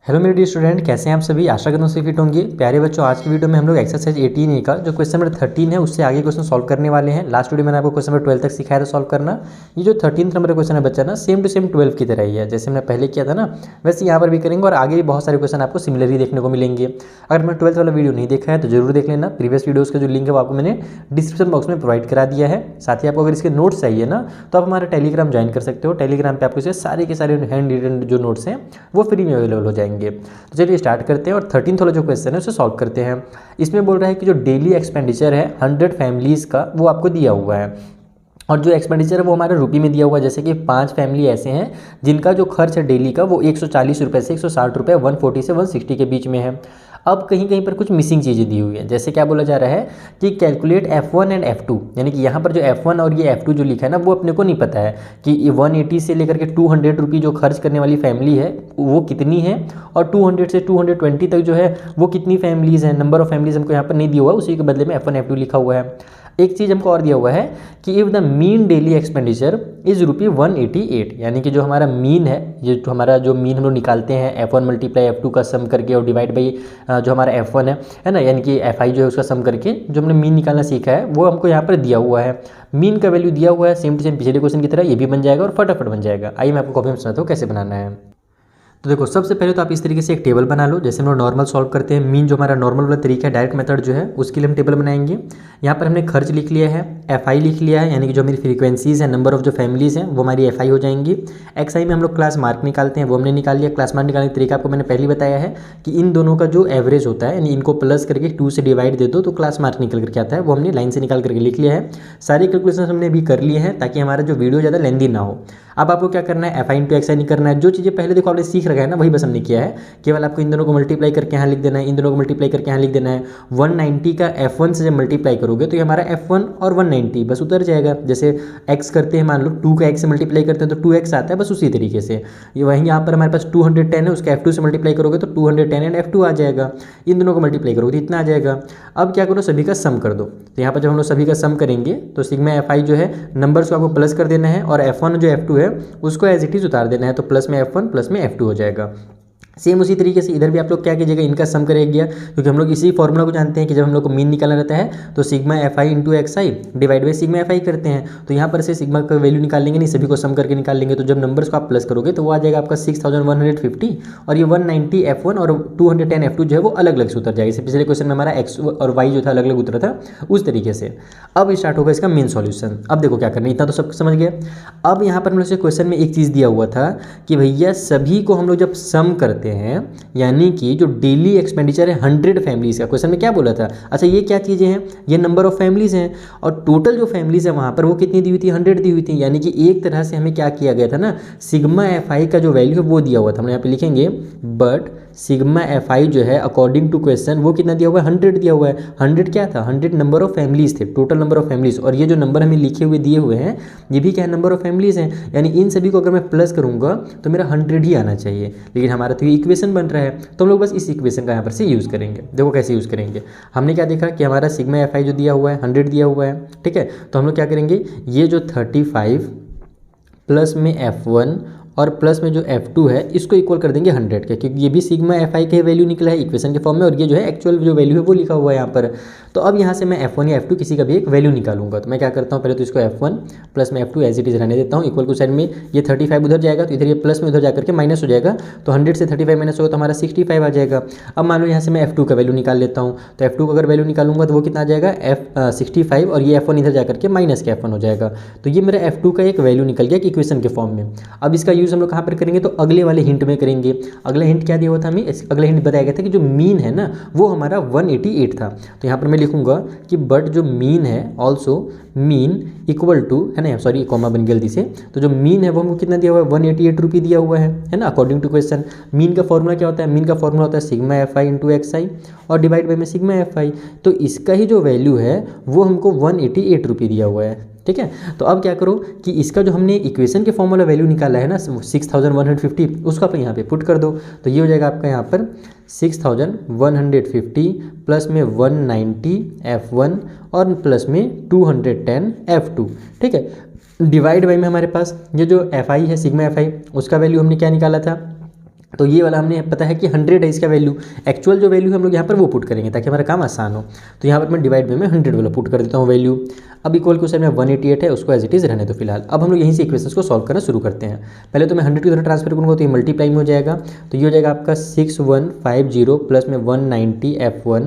Hello मेरे dear student, कैसे हैं आप सभी। आशा करता हूँ सभी फिट होंगे। प्यारे बच्चों, आज की वीडियो में हम लोग एक्सरसाइज 18 का जो क्वेश्चन नंबर 13 है उससे आगे क्वेश्चन सॉल्व करने वाले हैं। लास्ट वीडियो मैंने आपको क्वेश्चन नंबर 12 तक सिखाया था सॉल्व करना। ये जो 13 नंबर क्वेश्चन है बच्चा ना, सेम टू सेम 12 की तरह ही है। जैसे हमने पहले किया था ना, वैसे यहाँ पर भी करेंगे और आगे भी बहुत सारे क्वेश्चन आपको सिमिलर ही देखने को मिलेंगे। अगर मैंने 12 वाला वीडियो नहीं देखा है तो जरूर देख लेना। प्रीवियस वीडियोज़ का जो लिंक है वो आपको मैंने डिस्क्रिप्शन बॉक्स में प्रोवाइड करा दिया है। साथ ही आपको अगर इसके नोट्स चाहिए ना तो आप हमारा टेलीग्राम ज्वाइन कर सकते हो। टेलीग्राम पे आपको इसे सारे के सारे हैंड रिटन जो नोट्स हैं वो फ्री में अवेलेबल हो जाएंगे। तो चलिए स्टार्ट करते हैं और 13 वाला जो क्वेश्चन है उसे सॉल्व करते हैं। इसमें बोल रहा है कि जो डेली एक्सपेंडिचर है 100 फैमिलीज़ का वो आपको दिया हुआ है और जो एक्सपेंडिचर है वो हमारे रुपये में दिया हुआ है। जैसे कि 5 फैमिली ऐसे हैं जिनका जो खर्च है डेली का वो 140 रुपये से 160 रुपये 140 से 160 के बीच में है। अब कहीं कहीं पर कुछ मिसिंग चीज़ें दी हुई है। जैसे क्या बोला जा रहा है कि कैलकुलेट F1 एंड F2, यानी कि यहाँ पर जो F1 और ये F2 जो लिखा है ना वो अपने को नहीं पता है कि ये 180 से लेकर के 200 रुपये जो खर्च करने वाली फैमिली है वो कितनी है और 200 से 220 तक जो है वो कितनी फैमिलीज़ हैं। नंबर ऑफ फैमिलीज़ हमको यहाँ पर नहीं दिया हुआ, उसी के बदले में F1 F2 लिखा हुआ है। एक चीज़ हमको और दिया हुआ है कि if the mean daily expenditure is ₹188, यानी कि जो हमारा मीन है, ये जो हमारा जो मीन हम लोग निकालते हैं F1 मल्टीप्लाई F2 का सम करके और डिवाइड बाई जो हमारा F1 है ना, यानी कि FI जो है उसका सम करके जो हमने मीन निकालना सीखा है वो हमको यहाँ पर दिया हुआ है। मीन का वैल्यू दिया हुआ है, सेम टू सेम पिछले क्वेश्चन की तरह ये भी बन जाएगा और फटाफट बन जाएगा। आइए मैं आपको कॉपी में सुनाता हूँ कैसे बनाना है। तो देखो, सबसे पहले तो आप इस तरीके से एक टेबल बना लो जैसे हम लोग नॉर्मल सॉल्व करते हैं। मीन जो हमारा नॉर्मल वाला तरीका है, डायरेक्ट मेथड जो है, उसके लिए हम टेबल बनाएंगे। यहाँ पर हमने खर्च लिख लिया है, FI लिख लिया है, यानी कि जो मेरी फ्रीक्वेंसीज़ है, नंबर ऑफ जो फैमिलीज़ हैं वो हमारी FI हो जाएंगी। XI में हम लोग क्लास मार्क निकालते हैं, वो हमने निकाल लिया। क्लास मार्क निकालने का तरीका आपको मैंने पहले बताया है कि इन दोनों का जो एवरेज होता है, यानी इनको प्लस करके 2 से डिवाइड दे दो तो क्लास मार्क निकल करके आता है, वो हमने लाइन से निकाल करके लिख लिया है। सारी कैलकुलेशन हमने भी कर लिए हैं ताकि हमारा जो वीडियो ज़्यादा लेंदी ना हो। अब आपको क्या करना है, FI इंटू XI नहीं करना है। जो चीज़ें पहले देखो आपने सीख रखा है ना वही बस हमने किया है। केवल आपको इन दोनों को मल्टीप्लाई करके यहाँ लिख देना है, इन दोनों को मल्टीप्लाई करके यहाँ लिख देना है। 190 का F1 से जब मल्टीप्लाई करोगे तो ये हमारा F1 और 190 बस उतर जाएगा। जैसे x करते हैं, मान लो 2 का x से मल्टीप्लाई करते हैं तो 2x आता है, बस उसी तरीके से ये वहीं यहाँ पर हमारे पास 210 है, उसका F2 से मल्टीप्लाई करोगे तो 210 एंड F2 आ जाएगा। इन दोनों को मल्टीप्लाई करोगे तो इतना आ जाएगा। अब क्या करो, सभी का सम कर दो। तो यहाँ पर जब हम लोग सभी का सम करेंगे तो सिग्मा FI जो है नंबर्स को आपको प्लस कर देना है और F1 जो F2 है उसको एज इट इज़ उतार देना है, तो प्लस में F1 प्लस में F2 हो जाएगा। सेम उसी तरीके से इधर भी आप लोग क्या कीजिएगा, इनका सम करेंगे, क्योंकि हम लोग इसी फॉर्मूला को जानते हैं कि जब हम लोग को मीन निकालना रहता है तो sigma FI into XI divide by sigma FI करते हैं। तो यहाँ पर से सिग्मा का वैल्यू निकाल लेंगे, नहीं सभी को सम करके निकाल लेंगे। तो जब नंबर्स को आप प्लस करोगे तो वो आ जाएगा आपका 6150 और ये 190 F1 और 210 F2 जो है वो अलग अलग से उतर जाएगा। इससे पिछले क्वेश्चन में हमारा X और Y जो था अलग अलग उतरा था, उस तरीके से। अब स्टार्ट होगा इसका मेन सॉल्यूशन। अब देखो क्या करना है, इतना तो सब समझ गया। अब यहाँ पर हम लोग से क्वेश्चन में एक चीज़ दिया हुआ था कि भैया सभी को हम लोग जब सम करते हैं, यानी कि जो डेली एक्सपेंडिचर है 100 फैमिलीज़ का, क्वेश्चन में क्या बोला था, अच्छा ये क्या चीज़ें हैं, ये नंबर ऑफ फैमिलीज़ हैं और टोटल जो फैमिलीज़ है वहाँ पर वो कितनी दी हुई थी, 100 दी हुई थी। यानी कि एक तरह से हमें क्या किया गया था ना, सिग्मा FI का जो वैल्यू है वो दिया हुआ था। हम यहाँ पे लिखेंगे बट सिग्मा FI जो है अकॉर्डिंग टू क्वेश्चन वो कितना दिया हुआ है, 100 दिया हुआ है। 100 क्या था, 100 नंबर ऑफ फैमिलीज़ थे, टोटल नंबर ऑफ फैमिलीज़। और ये जो नंबर हमें लिखे हुए दिए हुए हैं ये भी क्या है, नंबर ऑफ फैमिलीज़ हैं। यानी इन सभी को अगर मैं प्लस करूँगा तो मेरा 100 ही आना चाहिए, लेकिन हमारा तो ये इक्वेशन बन रहा है तो हम लोग बस इस इक्वेशन का यहाँ पर से यूज़ करेंगे। देखो कैसे यूज़ करेंगे, हमने क्या देखा कि हमारा सिग्मा FI जो दिया हुआ है 100 दिया हुआ है, ठीक है। तो हम लोग क्या करेंगे, ये जो 35 प्लस में F1 और प्लस में जो F2 है इसको इक्वल कर देंगे 100 के, क्योंकि ये भी सिग्मा FI के वैल्यू निकला है इक्वेशन के फॉर्म में और ये जो है एक्चुअल जो वैल्यू है वो लिखा हुआ है यहाँ पर। तो अब यहाँ से मैं F1 या F2 किसी का भी एक वैल्यू निकालूंगा। तो मैं क्या करता हूँ, पहले तो इसको F1 प्लस में F2 एज इट इज़ रहने देता हूँ। इक्वल टू साइड में ये 35 उधर जाएगा तो इधर ये प्लस में उधर जाकर के माइनस हो जाएगा, तो 100 से 35 माइनस होगा तो हमारा 65 आ जाएगा। अब मान लो यहाँ से मैं F2 का वैल्यू निकाल लेता हूँ, तो F2 का अगर वैल्यू निकालूंगा तो वो कितना आ जाएगा, 65 और ये F1 इधर जाकर के माइनस के F1 हो जाएगा। तो ये मेरा F2 का एक वैल्यू निकल गया इक्वेशन के फॉर्म में। अब इसका यूज़ हम लोग कहाँ पर करेंगे, तो अगले वाले हिंट में करेंगे। अगला हिंट क्या दिया हुआ था हमें, अगला हिंट बताया गया था कि जो मीन है ना वो हमारा 188 था। तो यहाँ पर मैं लिखूंगा कि बट जो मीन है ऑल्सो मीन इक्वल टू, है ना, सॉरी कॉमा बन गया जल्दी से। तो जो मीन है वो हमको कितना दिया हुआ है, 188 रुपये दिया हुआ है ना, अकॉर्डिंग टू क्वेश्चन। मीन का फॉर्मूला क्या होता है, मीन का फॉर्मूला होता है सिग्मा FI इंटू XI और डिवाइड बाई में सिग्मा FI। तो इसका ही जो वैल्यू है वो हमको 188 रुपये दिया हुआ है, ठीक है। तो अब क्या करो कि इसका जो हमने इक्वेशन के फॉर्मूला वैल्यू निकाला है ना 6150, उसको आप यहाँ पे पुट कर दो। तो ये हो जाएगा आपका यहाँ पर 6150 प्लस में 190 F1 और प्लस में 210 F2, ठीक है। डिवाइड बाई में हमारे पास ये जो FI है सिग्मा FI उसका वैल्यू हमने क्या निकाला था, तो ये वाला हमने पता है कि 100 है इसका वैल्यू, एक्चुअल जो वैल्यू है हम लोग यहाँ पर वो पुट करेंगे ताकि हमारा काम आसान हो। तो यहाँ पर मैं डिवाइड में 100 वाला पुट कर देता हूँ वैल्यू। अब इक्वल क्वेश्चन में 188 है, उसको एज इट इज़ रहने दो फिलहाल। अब हम लोग यहीं से इक्वेशंस को सॉल्व करना शुरू करते हैं। पहले तो मैं 100 की तरह ट्रांसफर करूँगा तो ये मल्टीप्लाई में हो जाएगा, तो ये हो जाएगा आपका 6150 प्लस में 190 F1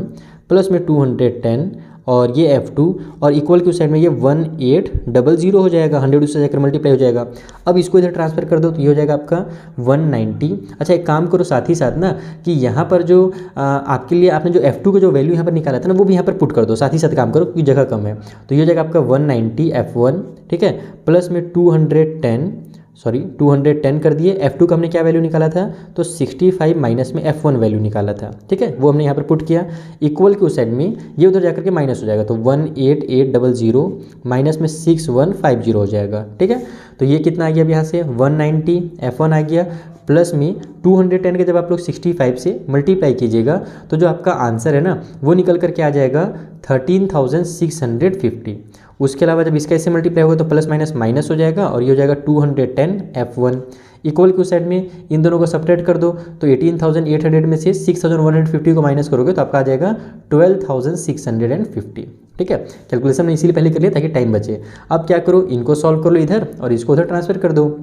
प्लस में 210 और ये F2 और इक्वल की साइड में ये 1800 हो जाएगा, 100 उससे जाकर मल्टीप्लाई हो जाएगा। अब इसको इधर ट्रांसफर कर दो तो ये हो जाएगा आपका 190। अच्छा एक काम करो साथ ही साथ ना कि यहाँ पर जो आपके लिए आपने जो F2 का जो वैल्यू यहाँ पर निकाला था ना वो भी यहाँ पर पुट कर दो, साथ ही साथ काम करो क्योंकि जगह कम है। तो ये हो जाएगा आपका 190 F1, ठीक है, प्लस में 210 कर दिए। F2 का हमने क्या वैल्यू निकाला था, तो 65 माइनस में F1 वैल्यू निकाला था, ठीक है, वो हमने यहाँ पर पुट किया। इक्वल के उस साइड में ये उधर जाकर के माइनस हो जाएगा, तो 18800 माइनस में 6150 हो जाएगा, ठीक है। तो ये कितना आ गया अब यहाँ से 190 F1 आ गया, प्लस में 210 के जब आप लोग 65 से मल्टीप्लाई कीजिएगा तो जो आपका आंसर है ना वो निकल करके आ जाएगा 13,650। उसके अलावा जब इसका इससे मल्टीप्लाई होगा तो प्लस माइनस माइनस हो जाएगा और ये हो जाएगा 210 F1। इक्वल के उस साइड में इन दोनों को सब्ट्रैक्ट कर दो तो 18,800 में से 6,150 को माइनस करोगे तो आपका आ जाएगा 12,650, ठीक है। कैलकुलेशन में इसीलिए पहले कर लिया ताकि टाइम बचे। अब क्या करो, इनको सॉल्व कर लो इधर और इसको उधर ट्रांसफर कर दो।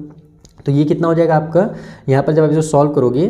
तो ये कितना हो जाएगा आपका, यहाँ पर जब आप इसको सॉल्व करोगे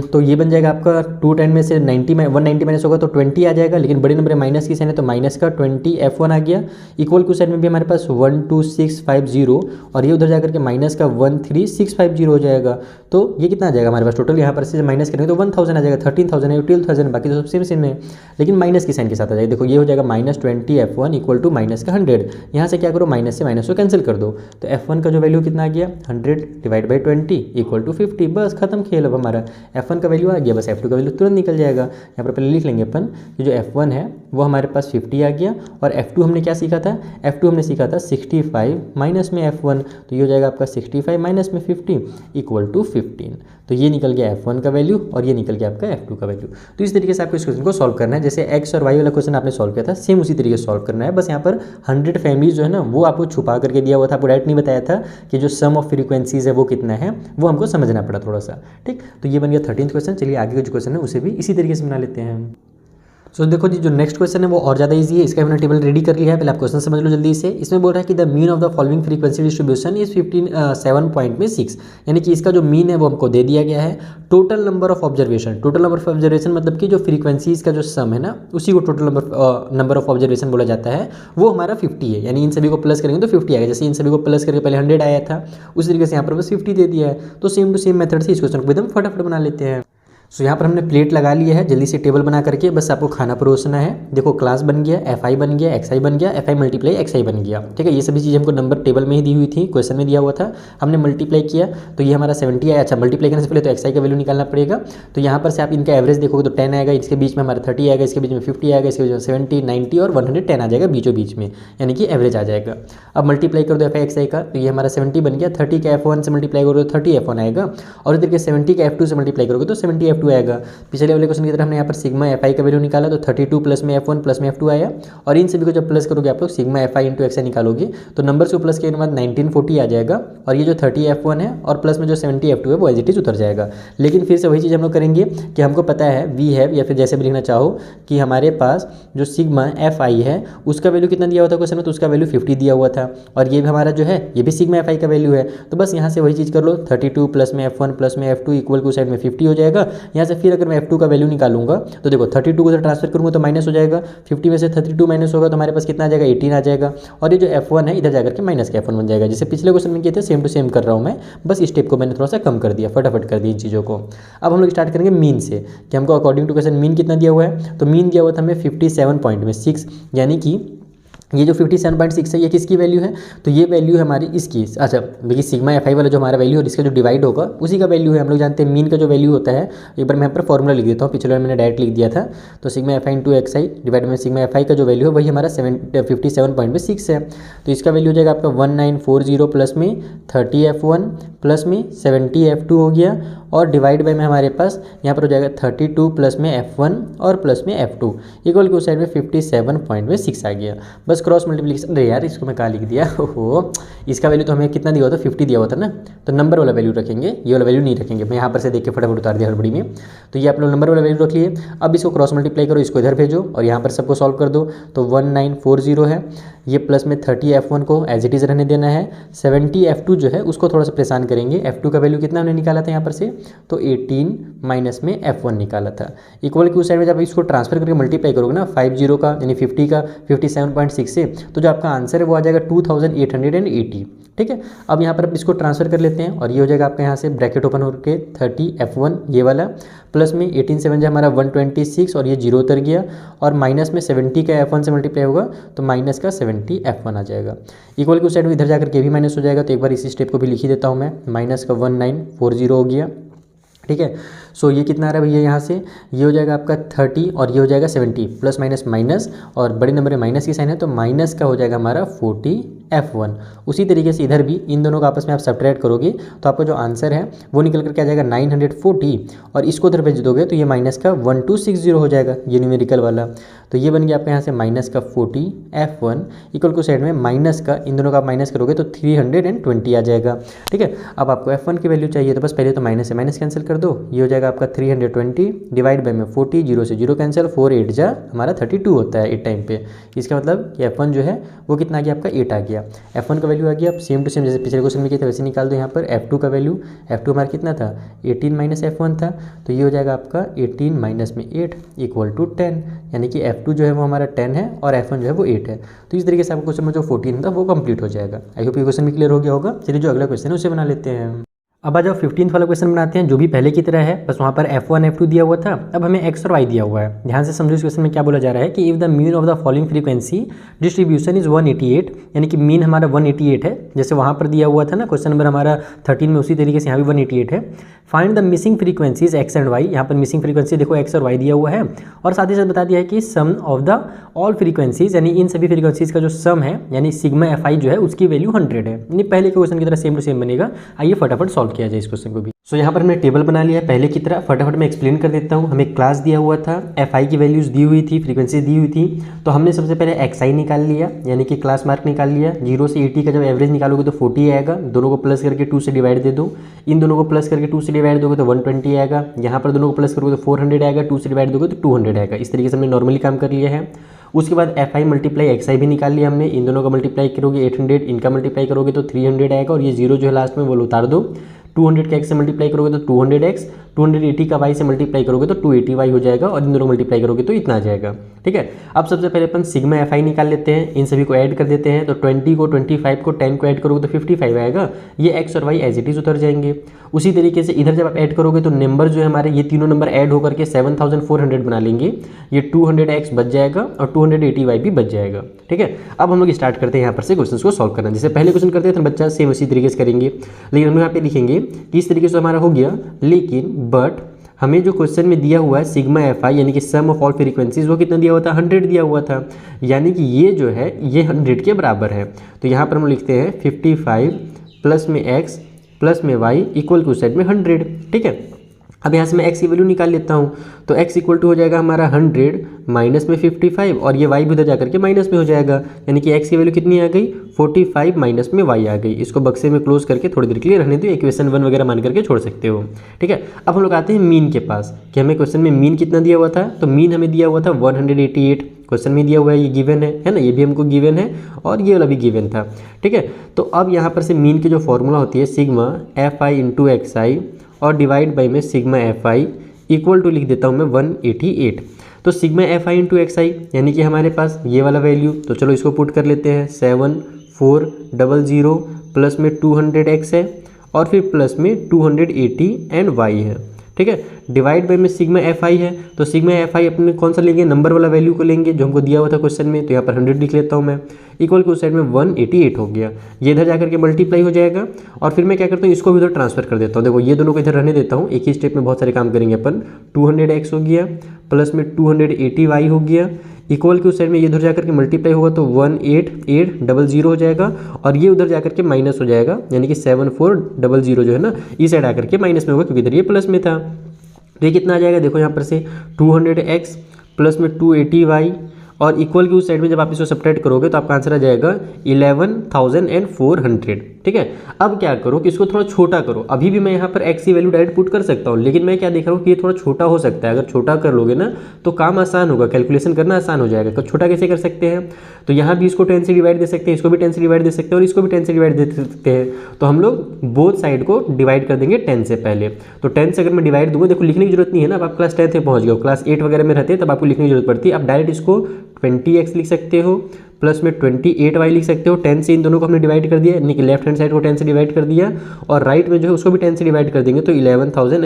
तो ये बन जाएगा आपका 210 में से 190 माइनस होगा तो 20 आ जाएगा, लेकिन बड़े नंबर माइनस की साइन है तो माइनस का 20 F1 आ गया। इक्वल टू साइड में भी हमारे पास 12650 और ये उधर जाकर के माइनस का 13650 हो जाएगा। तो ये कितना आ जाएगा हमारे पास टोटल, यहाँ पर से माइनस करेंगे तो 1000 आ जाएगा, 13,000 है, 12,000 बाकी तो सब सेम है, लेकिन माइनस की साइन के साथ आ जाएगा। देखो ये हो जाएगा -20 F1 इक्वल टू माइनस का 100। यहाँ से क्या करो, माइनस से माइनस को कैंसिल कर दो, तो F1 का जो वैल्यू कितना आ गया 100 डिवाइड बाई 20 इक्वल टू 50। बस खत्म खेल। अब हमारा F1 का वैल्यू आ गया, बस F2 का वैल्यू तुरंत निकल जाएगा। यहाँ पर पहले लिख लेंगे अपन कि जो F1 है वो हमारे पास 50 आ गया और F2 हमने क्या सीखा था, F2 हमने सीखा था 65 माइनस में F1, तो ये हो जाएगा आपका 65 माइनस में 50 इक्वल टू 15। तो ये निकल गया F1 का वैल्यू और ये निकल गया आपका F2 का वैल्यू। तो इस तरीके से आपको इस क्वेश्चन को सॉल्व करना है, जैसे X और Y वाला क्वेश्चन आपने सॉल्व किया था सेम उसी तरीके से सॉल्व करना है। बस यहाँ पर 100 फैमिलीज जो है ना वो आपको छुपा करके दिया हुआ था, आपको डायरेक्ट नहीं बताया था कि जो सम ऑफ फ्रीक्वेंसीज है वो कितना है, वो हमको समझना पड़ा थोड़ा सा, ठीक। तो ये बन गया 13th क्वेश्चन। चलिए आगे का जो क्वेश्चन है उसे भी इसी तरीके से बना लेते हैं। सो देखो जी, जो नेक्स्ट क्वेश्चन है वो और ज़्यादा इजी है, इसका हमने टेबल रेडी कर लिया है। पहले आप क्वेश्चन समझ लो जल्दी से। इसमें बोल रहा है कि the mean of the following frequency distribution is 7.6, यानी कि इसका जो मीन है वो हमको दे दिया गया है। Total number of observation, total number of observation मतलब कि जो फ्रीक्वेंसीज का जो सम है ना उसी को टोटल नंबर ऑफ ऑब्जर्वेशन बोला जाता है, वो हमारा 50 है। यानी इन सभी को प्लस करेंगे तो 50 आएगा। जैसे इन सभी को प्लस करके पहले 100 आया था उसी तरीके से यहाँ पर बस 50 दे दिया है। तो सेम टू सेम मेथड से इस क्वेश्चन को एकदम फटाफट बना लेते हैं। सो यहाँ पर हमने प्लेट लगा लिया है, जल्दी से टेबल बना करके बस आपको खाना परोसना है। देखो क्लास बन गया, FI बन गया, XI बन गया, FI मल्टीप्लाई XI बन गया, ठीक है। ये सभी चीज़ें हमको नंबर टेबल में ही दी हुई थी, क्वेश्चन में दिया हुआ था, हमने मल्टीप्लाई किया तो ये हमारा 70 आया। अच्छा, मल्टीप्लाई करने से पहले तो XI का वैल्यू निकालना पड़ेगा। तो यहाँ पर से आप इनका एवरेज देखोगे तो 10 आएगा, इसके बीच में हमारा 30 आएगा, इसके बीच में 50 आएगा, इसके बीच में 70, 90 और 110 आ जाएगा बीचों बीच में, यानी कि एवरेज आ जाएगा। अब मल्टीप्लाई कर दो FI XI का तो ये हमारा 70 बन गया। 30 का F1 से मल्टीप्लाई करोगे तो 30 F1 आएगा और इधर के 70 का F2 से मल्टीप्लाई करोगे तो 70 F2 आएगा। पिछले वाले क्वेश्चन की तरह हमने यहाँ पर सिग्मा FI का वैल्यू निकाला तो 32 प्लस में F1 प्लस में F2 आया और इन सभी को जब प्लस करोगे आप लोग सिग्मा FI इंटू XI निकालोगे तो नंबर से प्लस करने के बाद 1940 आ जाएगा और ये जो 30 F1 है और प्लस में जो 70 F2 है वो एज इट इज उतर जाएगा। लेकिन फिर से वही चीज़ हम लोग करेंगे कि हमको पता है वी हैव या फिर जैसे भी लिखना चाहो कि हमारे पास जो सिग्मा FI है उसका वैल्यू कितना दिया हुआ था क्वेश्चन में, तो उसका वैल्यू 50 दिया हुआ था और ये भी हमारा जो है ये भी सिग्मा FI का वैल्यू है। तो बस यहाँ से वही चीज़ कर लो, 32 प्लस में F1 प्लस में F2 इक्वल टू साइड में 50 हो जाएगा। यहाँ से फिर अगर मैं F2 का वैल्यू निकालूंगा तो देखो 32 को उधर ट्रांसफर करूँगा तो माइनस हो जाएगा, 50 में से 32 माइनस होगा तो हमारे पास कितना आ जाएगा 18 आ जाएगा और ये जो F1 है इधर जाकर के माइनस का F1 बन जाएगा। जैसे पिछले क्वेश्चन में किए थे सेम टू सेम कर रहा हूँ मैं, बस इस स्टेप को मैंने थोड़ा सा कम कर दिया, फटाफट कर दिया इन चीज़ों को। अब हम लोग स्टार्ट करेंगे मीन से कि हमको अकॉर्डिंग टू क्वेश्चन मीन कितना दिया हुआ है। तो मीन दिया हुआ था हमें 57.6, यानी कि ये जो 57.6 है ये किसकी वैल्यू है, तो ये वैल्यू है हमारी इसकी। अच्छा देखिए सिग्मा FI वाला जो हमारा वैल्यू और इसका जो डिवाइड होगा उसी का वैल्यू है। हम लोग जानते हैं मीन का जो वैल्यू होता है, एक बार मैं यहाँ पर फॉर्मूला लिख देता हूँ, पिछले बार मैंने डायरेक्ट लिख दिया था। तो sigma FI into XI divide में सिग्मा FI का जो वैल्यू है वही हमारा 57.6 है। तो इसका वैल्यू हो जाएगा आपका 1940 प्लस में 30 F1 प्लस में 70 F2 हो गया और डिवाइड बाई में हमारे पास यहाँ पर हो जाएगा 32 प्लस में F1 और प्लस में F2 इक्वल की उस साइड में 57.6 आ गया। बस क्रॉस मल्टीप्लिकेशन, अरे यार इसको मैं कहाँ लिख दिया, ओहो इसका वैल्यू तो हमें कितना दिया हुआ था 50 दिया हुआ था ना, तो नंबर वाला वैल्यू रखेंगे, ये वाला वैल्यू नहीं रखेंगे। मैं यहाँ पर से देख के फटाफट उतार दिया हड़बड़ी में। तो ये आप लोग नंबर वाला वैल्यू रख लिए। अब इसको क्रॉस मल्टीप्लाई करो, इसको इधर भेजो और यहाँ पर सबको सॉल्व कर दो। तो 1940 है, ये प्लस में 30 F1 को एज इट इज़ रहने देना है। 70 F2 जो है उसको थोड़ा सा परेशान करेंगे। F2 का वैल्यू कितना हमने निकाला था यहाँ पर से, तो 18 माइनस में F1 निकाला था इक्वल की उस साइड में जब इसको ट्रांसफर करके मल्टीप्लाई करोगे ना 50 का यानी 50 का 57.6 से, तो जो आपका आंसर है वो आ जाएगा 2880। ठीक है, अब यहाँ पर इसको ट्रांसफर कर लेते हैं और ये हो जाएगा आपका यहाँ से ब्रैकेट ओपन होकर 30 F1 ये वाला प्लस में 18 7 जो हमारा 126 और ये 0 उतर गया और माइनस में 70 का F1 से मल्टीप्लाई होगा तो माइनस का 70 F1 आ जाएगा इक्वल की उस साइड में इधर जाकर के भी माइनस हो जाएगा। तो एक बार इसी स्टेप को भी लिख ही देता हूँ मैं, माइनस का 1940 हो गया। ठीक है, सो ये कितना आ रहा है भैया यहाँ से, ये हो जाएगा आपका 30 और ये हो जाएगा 70 प्लस माइनस माइनस और बड़े नंबर में माइनस की साइन है तो माइनस का हो जाएगा हमारा 40 F1। उसी तरीके से इधर भी इन दोनों का आपस में आप सब्ट्रैक्ट करोगे तो आपका जो आंसर है वो निकल करके आ जाएगा 940 और इसको उधर भेज दोगे तो ये माइनस का 1260 हो जाएगा ये न्यूमेरिकल वाला। तो ये बन गया आपका यहाँ से माइनस का 40 F1 इक्वल को साइड में माइनस का इन दोनों का आप माइनस करोगे तो 320 आ जाएगा। ठीक है, अब आपको F1 की वैल्यू चाहिए तो बस पहले तो माइनस से माइनस कैंसिल कर दो, ये हो जाएगा आपका 320 डिवाइड बाई में 40, 0 से 0 कैंसिल, 4 8 जा हमारा 32 होता है 8 टाइम पे। इसका मतलब कि F1 जो है वो कितना आ गया आपका 8 आ गया। F1 का वैल्यू आ गया, अब सेम टू सेम जैसे पिछले क्वेश्चन में किया था वैसे निकाल दो यहाँ पर। F2 का वैल्यू, F2 हमारा कितना था 18 माइनस F1 था तो ये हो जाएगा आपका 18 माइनस में 8 इक्वल टू 10, यानी कि F2 जो है वो हमारा 10 है और F1 जो है वो 8 है। तो इस तरीके से आपका क्वेश्चन में जो 14 था वो कंप्लीट हो जाएगा। आई होप ये क्वेश्चन भी क्लियर हो गया होगा। चलिए जो अगला क्वेश्चन है उसे बना लेते हैं। अब आ जाओ 15th वाला क्वेश्चन बनाते हैं जो भी पहले की तरह है, बस वहाँ पर F1 F2 दिया हुआ था, अब हमें X और Y दिया हुआ है। ध्यान से समझो इस क्वेश्चन में क्या बोला जा रहा है कि if the mean of the following frequency distribution is 188, यानी कि मीन हमारा 188 है, जैसे वहाँ पर दिया हुआ था ना क्वेश्चन नंबर हमारा 13 में, उसी तरीके से यहाँ भी 188 है। Find the missing frequencies X and Y, यहाँ पर मिसिंग फ्रीक्वेंसी देखो X और Y दिया हुआ है और साथ ही साथ बता दिया है कि सम ऑफ द ऑल फ्रीक्वेंसीज, यानी इन सभी फ्रीक्वेंसीज का जो सम है यानी सिग्मा FI जो है उसकी वैल्यू 100 है, यानी पहले के क्वेश्चन की तरह सेम टू सेम बनेगा। आइए फटाफट सॉल्व किया जाए इस क्वेश्चन को भी। सो यहाँ पर हमने टेबल बना लिया है पहले की तरह, फटाफट मैं एक्सप्लेन कर देता हूँ। हमें क्लास दिया हुआ था, FI की वैल्यूज़ दी हुई थी, फ्रीक्वेंसी दी हुई थी, तो हमने सबसे पहले XI निकाल लिया यानी कि क्लास मार्क निकाल लिया। 0 से 80 का जब एवरेज निकालोगे तो 40 आएगा, दोनों को प्लस करके 2 से डिवाइड दे दो, इन दोनों को प्लस करके 2 से डिवाइड दोगे तो 120 आएगा, यहाँ पर दोनों को प्लस करोगे तो 400 आएगा, 2 से डिवाइड दोगे तो 200 आएगा। इस तरीके से हमने नॉर्मली काम कर लिया है। उसके बाद FI मल्टीप्लाई XI भी निकाल लिया हमने, इन दोनों का मल्टीप्लाई करोगे 800, इनका मल्टीप्लाई करोगे तो 300 आएगा और ये 0 जो है लास्ट में वो उतार दो। 200 का X से मल्टीप्लाई करोगे तो 200X, 280 का Y से मल्टीप्लाई करोगे तो 280Y हो जाएगा और इन दोनों मल्टीप्लाई करोगे तो इतना आ जाएगा। ठीक है, अब सबसे पहले अपन सिग्मा FI निकाल लेते हैं, इन सभी को ऐड कर देते हैं। तो 20 को 25 को 10 को ऐड करोगे तो 55 आएगा, ये X और Y एज इट इज उतर जाएंगे। उसी तरीके से इधर जब आप ऐड करोगे तो नंबर जो है हमारे ये तीनों नंबर ऐड होकर के 7400 बना लेंगे, ये 200X बच जाएगा और 280Y भी बच जाएगा। ठीक है, अब हम लोग स्टार्ट करते हैं यहाँ पर से क्वेश्चन को सॉल्व करना। जैसे पहले क्वेश्चन करते थे बच्चा सेम उसी तरीके से करेंगे, लेकिन हम यहाँ पे लिखेंगे कि इस तरीके से हमारा हो गया, लेकिन बट हमें जो क्वेश्चन में दिया हुआ है सिग्मा FI यानी कि सम ऑफ ऑल फ्रीक्वेंसीज वो कितना दिया हुआ था 100 दिया हुआ था, यानी कि ये जो है ये 100 के बराबर है। तो यहाँ पर हम लिखते हैं 55 प्लस में X प्लस में Y इक्वल टू साइड में 100। ठीक है, अब यहाँ से मैं X की वैल्यू निकाल लेता हूँ, तो X इक्वल टू हो जाएगा हमारा 100 माइनस में 55 और ये Y भी उधर जाकर के माइनस में हो जाएगा, यानी कि X की वैल्यू कितनी आ गई 45 माइनस में Y आ गई। इसको बक्से में क्लोज करके थोड़ी देर के लिए रहने दो, इक्वेशन 1 वगैरह मान करके छोड़ सकते हो। ठीक है, अब हम लोग आते हैं मीन के पास कि हमें क्वेश्चन में मीन कितना दिया हुआ था। तो मीन हमें दिया हुआ था 188, क्वेश्चन में दिया हुआ है, ये गिवन है ना, ये भी हमको गिवन है और ये वाला भी गिवन था। ठीक है, तो अब यहाँ पर से मीन की जो फॉर्मूला होती है सिग्मा FI इंटू XI और डिवाइड बाई में सिग्मा FI इक्वल टू लिख देता हूँ मैं 188। तो सिग्मा FI इंटू XI यानी कि हमारे पास ये वाला वैल्यू, तो चलो इसको पुट कर लेते हैं 7400 प्लस में 200X है और फिर प्लस में 280 एंड Y है। ठीक है, डिवाइड बाई में सिग्मा FI है, तो सिग्मा FI अपने कौन सा लेंगे नंबर वाला वैल्यू को लेंगे जो हमको दिया हुआ था क्वेश्चन में, तो यहाँ पर 100 लिख लेता हूँ मैं, इक्वल के उस साइड में 188 हो गया, ये इधर जाकर के मल्टीप्लाई हो जाएगा और फिर मैं क्या करता हूँ इसको भी उधर ट्रांसफर कर देता हूँ। देखो ये दोनों को इधर रहने देता हूँ, एक ही स्टेप में बहुत सारे काम करेंगे अपन। 200X हो गया प्लस में 280Y हो गया, इक्वल के उस साइड में ये उधर जाकर के मल्टीप्लाई होगा तो 18800 हो जाएगा, और ये उधर जाकर के माइनस हो जाएगा, यानी कि 7400 जो है ना इस साइड आकर के माइनस में होगा, क्योंकि इधर ये प्लस में था। तो ये कितना आ जाएगा, देखो यहाँ पर से 200x प्लस में 280y, और इक्वल की उस साइड में जब आप इसको सब्ट्रैक्ट करोगे तो आपका आंसर आ जाएगा 11,400। ठीक है, अब क्या करो कि इसको थोड़ा छोटा करो। अभी भी मैं यहाँ पर x की वैल्यू डायरेक्ट पुट कर सकता हूँ, लेकिन मैं क्या देख रहा हूँ कि ये थोड़ा छोटा हो सकता है। अगर छोटा कर लोगे ना तो काम आसान होगा, कैलकुलेशन करना आसान हो जाएगा। तो छोटा कैसे कर सकते हैं, तो यहाँ भी इसको 10 से डिवाइड दे सकते हैं, इसको भी 10 से डिवाइड दे सकते हैं, और इसको भी 10 से डिवाइड दे सकते हैं। तो हम लोग बोथ साइड को डिवाइड कर देंगे 10 से पहले। तो 10 से अगर मैं डिवाइड दूंगा, देखो लिखने की जरूरत नहीं है ना, अब आप क्लास 10 में पहुँच गए हो, क्लास 8 वगैरह में रहते हैं तब आपको लिखने की जरूरत पड़ती है। आप डायरेक्ट इसको 20x लिख सकते हो प्लस में 28y लिख सकते हो। 10 से इन दोनों को हमने डिवाइड कर दिया, यानी कि लेफ्ट हैंड साइड को 10 से डिवाइड कर दिया, और राइट में जो है उसको भी 10 से डिवाइड कर देंगे तो 11,000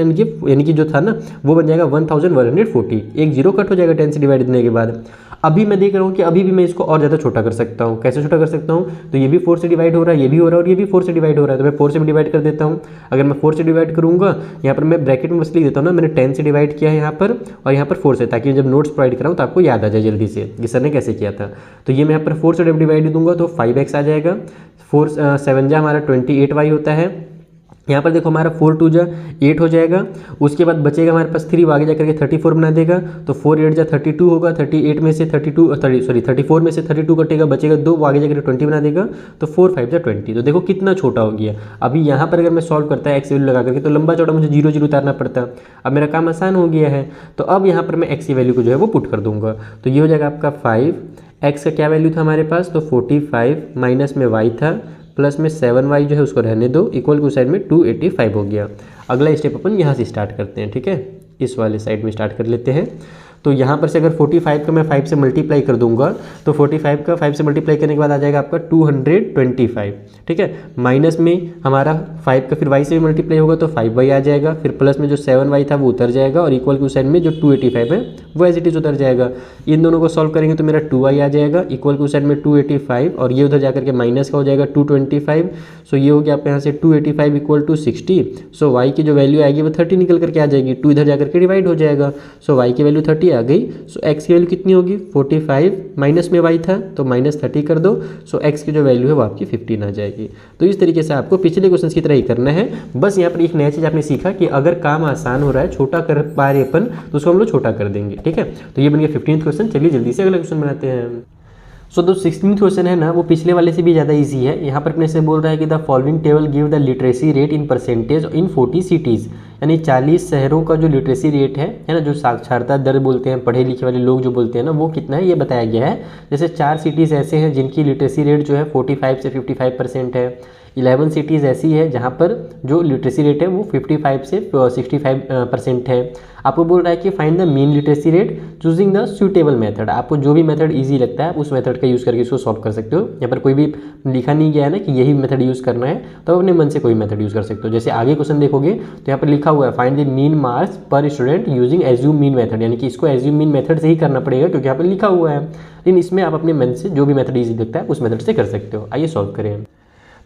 यानी कि जो था ना वो बन जाएगा 1140। एक जीरो कट हो जाएगा 10 से डिवाइड देने के बाद। अभी मैं देख रहा हूँ कि अभी भी मैं इसको और ज़्यादा छोटा कर सकता हूँ। कैसे छोटा कर सकता हूँ, तो ये भी 4 से डिवाइड हो रहा है, ये भी हो रहा है, और ये भी 4 से डिवाइड हो रहा है, तो मैं 4 से भी डिवाइड कर देता हूँ। अगर मैं 4 से डिवाइड करूँगा, यहाँ पर मैं ब्रैकेट में बस लिख देता हूँ ना, मैंने 10 से डिवाइड किया है यहाँ पर, और यहाँ पर 4 से, ताकि जब नोट्स प्रोवाइड कराऊँ तो आपको याद आ जाए जल्दी से कि सर ने कैसे किया था। तो ये मैं यहाँ पर 4 से डिवाइड दूंगा तो 5x आ जाएगा। 4 7 जा हमारा 28y होता है। यहाँ पर देखो हमारा 4 2 जा 8 हो जाएगा। उसके बाद बचेगा हमारे पास 3, आगे जाकर के 34 बना देगा, तो 4 8 जा 32 होगा। 38 में से 34 में से 32 कटेगा, बचेगा 2, वो आगे जाकर 20 बना देगा, तो 4 5 जा 20। तो देखो कितना छोटा हो गया। अभी यहाँ पर अगर मैं सॉल्व करता है एक्स वैल्यू लगा करके, तो लंबा चौड़ा मुझे 0 0 उतारना पड़ता। अब मेरा काम आसान हो गया है। तो अब यहाँ पर मैं एक्स की वैल्यू को जो है वो पुट कर दूंगा, तो ये हो जाएगा आपका 5। एक्स का क्या वैल्यू था हमारे पास, तो 45 माइनस में वाई था, प्लस में 7y जो है उसको रहने दो, इक्वल की साइड में 285 हो गया। अगला स्टेप अपन यहाँ से स्टार्ट करते हैं। ठीक है, इस वाले साइड में स्टार्ट कर लेते हैं। तो यहाँ पर से अगर 45 का मैं 5 से मल्टीप्लाई कर दूंगा, तो 45 का 5 से मल्टीप्लाई करने के बाद आ जाएगा आपका 225। ठीक है, माइनस में हमारा 5 का फिर y से भी मल्टीप्लाई होगा तो 5y आ जाएगा, फिर प्लस में जो 7y था वो उतर जाएगा, और इक्वल की उस साइड में जो 285 है वो एज इट इज उतर जाएगा। इन दोनों को सॉल्व करेंगे तो मेरा 2y आ जाएगा, इक्वल की उस साइड में 285, और ये उधर जाकर के माइनस का हो जाएगा 225। सो ये हो गया आपके यहाँ से 285 इक्वल टू 60। सो y की जो वैल्यू आएगी वो 30 निकल करके आ जाएगी, 2 इधर जाकर के डिवाइड हो जाएगा। सो y की वैल्यू 30 आ गई। सो x की वैल्यू कितनी होगी, 45 माइनस में y था तो माइनस 30 कर दो। सो x की जो वैल्यू है वो आपकी 15 आ जाएगी। तो इस तरीके से आपको पिछले क्वेश्चन की तरह ही करना है। बस यहाँ पर एक नया चीज़ आपने सीखा कि अगर काम आसान हो रहा है, छोटा कर पा रहे अपन, तो उसको हम लोग छोटा कर देंगे। ठीक है, तो ये बन गया 15th क्वेश्चन। चलिए जल्दी से अगला क्वेश्चन बनाते हैं। सो जो 16th क्वेश्चन है ना वो पिछले वाले से भी ज़्यादा इजी है। यहाँ पर अपने से बोल रहा है कि the following table give the literacy rate in percentage in 40 cities, यानी 40 शहरों का जो लिटरेसी रेट है ना, जो साक्षरता दर बोलते हैं, पढ़े लिखे वाले लोग जो बोलते हैं ना, वो कितना है ये बताया गया है। जैसे 4 सिटीज़ ऐसे हैं जिनकी लिटरेसी रेट जो है 45 से 55% है। 11 सिटीज़ ऐसी है जहाँ पर जो लिटरेसी रेट है वो 55 से 65% है। आपको बोल रहा है कि find the mean literacy rate choosing the suitable method. आपको जो भी मेथड इजी लगता है आप उस मेथड का यूज़ करके इसको सॉल्व कर सकते हो। यहाँ पर कोई भी लिखा नहीं गया है ना कि यही मेथड यूज़ करना है, तो अपने मन से कोई मेथड यूज़ कर सकते हो। जैसे आगे क्वेश्चन देखोगे तो यहाँ पर लिखा हुआ है फाइंड द मीन मार्क्स पर student using assume mean method, यानी कि इसको एज्यूम मीन मेथड से ही करना पड़ेगा क्योंकि यहाँ पर लिखा हुआ है। लेकिन इसमें आप अपने मन से जो भी मेथड ईजी लगता है उस मेथड से कर सकते हो। आइए सॉल्व करें।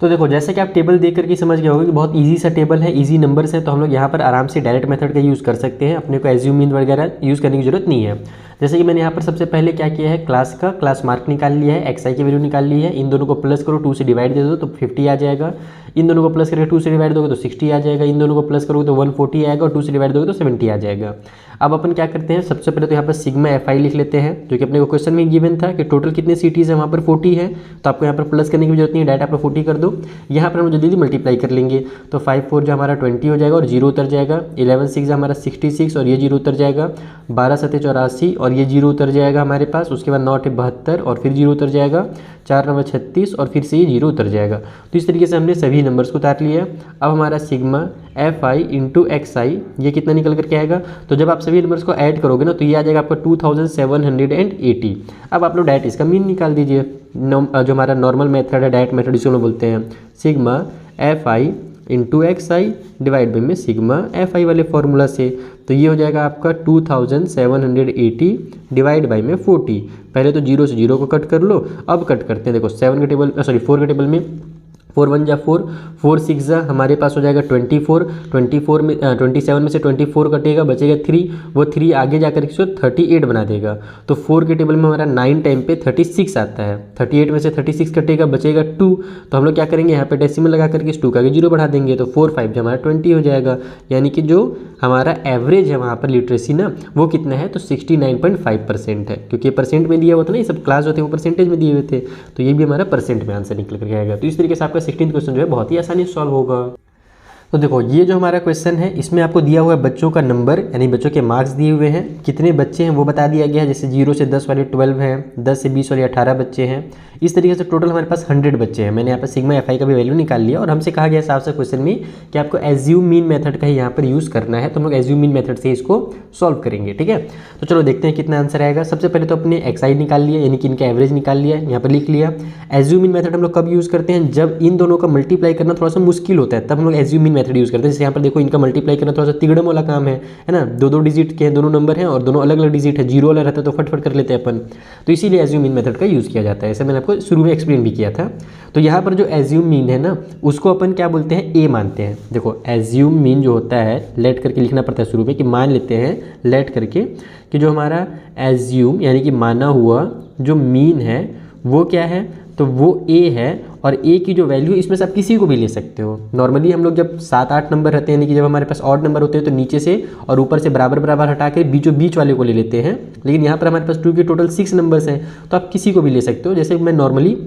तो देखो जैसे कि आप टेबल देख करके समझ गए होगे कि बहुत इजी सा टेबल है, इजी नंबर्स है, तो हम लोग यहाँ पर आराम से डायरेक्ट मेथड का यूज़ कर सकते हैं। अपने को एज्यूम मीन वगैरह यूज़ करने की जरूरत नहीं है। जैसे कि मैंने यहाँ पर सबसे पहले क्या किया है, क्लास मार्क निकाल लिया है, एक्स आई की वैल्यू निकाल ली है। इन दोनों को प्लस करो, 2 से डिवाइड दे दो तो 50 आ जाएगा। इन दोनों को प्लस करके 2 से डिवाइड दोगे तो 60 आ जाएगा। इन दोनों को प्लस करोगे तो 140 आएगा, और 2 से डिवाइड दोगे तो 70 आ जाएगा। अब अपन क्या करते हैं, सबसे पहले तो यहाँ पर सिग्मा एफ आई लिख लेते हैं, जो कि अपने को क्वेश्चन में गिवन था कि टोटल कितने सिटीज़ है, वहाँ पर 40 है। तो आपको यहाँ पर प्लस करने की जरूरत नहीं है, डायरेक्ट आप 40 कर दो। यहाँ पर हम जल्दी मल्टीप्लाई कर लेंगे तो 5 4 जो हमारा 20 हो जाएगा और 0 उतर जाएगा। 11 6 जो हमारा 66 और ये 0 उतर जाएगा। 12 7 84 और ये 0 उतर जाएगा हमारे पास। उसके बाद 9 8 72 और फिर 0 उतर जाएगा। 4 9 36 और फिर से ये 0 उतर जाएगा। तो इस तरीके से हमने सभी नंबर्स को उतार लिया। अब हमारा sigma F I into X I ये कितना निकल करके आएगा, तो जब आप सभी नंबर्स को ऐड करोगे ना तो ये आ जाएगा आपका 2780। अब आप लोग डायरेक्ट इसका मीन निकाल दीजिए। जो हमारा नॉर्मल मेथड है, डायरेक्ट मेथड जिसको हम बोलते हैं, sigma F I into X I divide by में सिग्मा एफ आई वाले फॉर्मूला से। तो ये हो जाएगा आपका 2780 डिवाइड बाई में 40। पहले तो 0 से 0 को कट कर लो। अब कट करते हैं, देखो 4 के टेबल में 4 1 जा 4, 4 6 जा हमारे पास हो जाएगा 24, 24 में 27 में से 24 कटेगा, बचेगा 3, वो 3 आगे जाकर के 38 बना देगा। तो 4 के टेबल में हमारा 9 टाइम पे 36 आता है, 38 में से 36 कटेगा, बचेगा 2। तो हम लोग क्या करेंगे, यहाँ पे डेसिमल लगा करके इस 2 का आगे 0 बढ़ा देंगे, तो 4 5 जो हमारा 20 हो जाएगा। यानी कि जो हमारा एवरेज है वहाँ पर लिटरेसी ना, वो कितना है, तो 69.5% है, क्योंकि परसेंट में दिया हुआ था ना, ये सब क्लास होते हैं वो परसेंटेज में दिए हुए थे, तो ये भी हमारा परसेंट में आंसर निकल कर आएगा। तो इस तरीके से आपका 16th क्वेश्चन जो है बहुत ही आसानी से सॉल्व होगा। तो देखो ये जो हमारा क्वेश्चन है इसमें आपको दिया हुआ है बच्चों का नंबर, यानी बच्चों के मार्क्स दिए हुए हैं, कितने बच्चे हैं वो बता दिया गया है, जैसे 0 से 10 वाले 12 हैं, 10 से 20 वाले 18 बच्चे हैं। इस तरीके से टोटल हमारे पास 100 बच्चे हैं। मैंने यहाँ पर सिग्मा एफ आई का भी वैल्यू निकाल लिया और हमसे कहा गया हिसाब से क्वेश्चन में कि आपको एज्यूम मीन मेथड का ही यहाँ पर यूज़ करना है, तो हम लोग एज्यूम मीन मेथड से इसको सॉल्व करेंगे। ठीक है, तो चलो देखते हैं कितना आंसर आएगा। सबसे पहले तो अपने एक्स आई निकाल लिया, यानी कि इनका एवरेज निकाल लिया, यहाँ पर लिख लिया। एज्यूम मीन मेथड हम लोग कब यूज़ करते हैं, जब इन दोनों का मल्टीप्लाई करना थोड़ा सा मुश्किल होता है, तब हम लोग एज्यूम मीन मेथड यूज़ करते हैं। जैसे यहाँ पर देखो इनका मल्टीप्लाई करना थोड़ा सा तिगड़म वाला काम है ना, 2 डिजिट के दोनों नंबर हैं और दोनों अलग अलग डिजिट है, 0 वाला रहता है तो फटफट कर लेते हैं अपन, तो इसीलिए एज्यूम मीन मेथड का यूज़ किया जाता है। ऐसे मैंने आपको शुरू में एक्सप्लेन भी किया था। तो यहाँ पर जो एज्यूम मीन है ना, उसको अपन क्या बोलते हैं, ए मानते हैं। देखो एज्यूम मीन जो होता है, लेट करके लिखना पड़ता है शुरू में, कि मान लेते हैं लेट करके कि जो हमारा एज्यूम यानी कि माना हुआ जो मीन है वो क्या है, तो वो ए है, और ए की जो वैल्यू इसमें से आप किसी को भी ले सकते हो। नॉर्मली हम लोग जब 7-8 नंबर रहते हैं, यानी कि जब हमारे पास ऑड नंबर होते हैं तो नीचे से और ऊपर से बराबर बराबर हटा के बीचों बीच वाले को ले लेते हैं, लेकिन यहाँ पर हमारे पास 2 के टोटल 6 नंबर्स हैं, तो आप किसी को भी ले सकते हो। जैसे मैं नॉर्मली